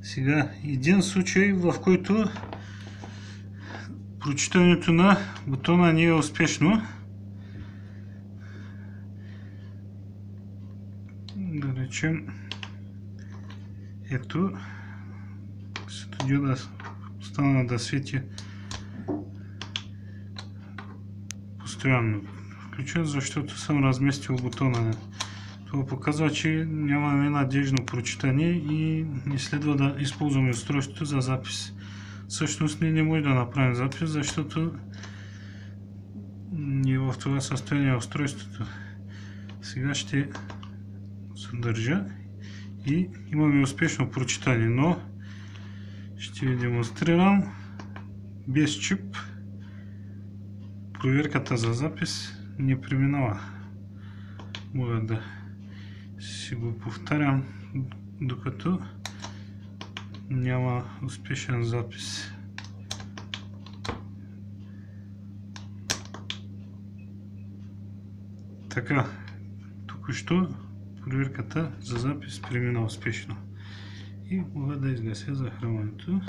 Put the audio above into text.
Сега, един случай, в който прочитането на бутона не е успешно. Да речем, ето, светодиода остана да свети постоянно. Включен, защото съм разместил бутона. Това показва, че нямаме надежно прочитане и не следва да използваме устройството за запис. Всъщност ние не можем да направим запис, защото не е в това състояние устройството. Сега ще съдържа и имаме успешно прочитане, но ще ви демонстрирам без чип. Проверката за запис не преминава. Мога да си го повтарям, докато няма успешен запис. Така, току-що проверката за запис премина успешно. И мога да изгася захранването.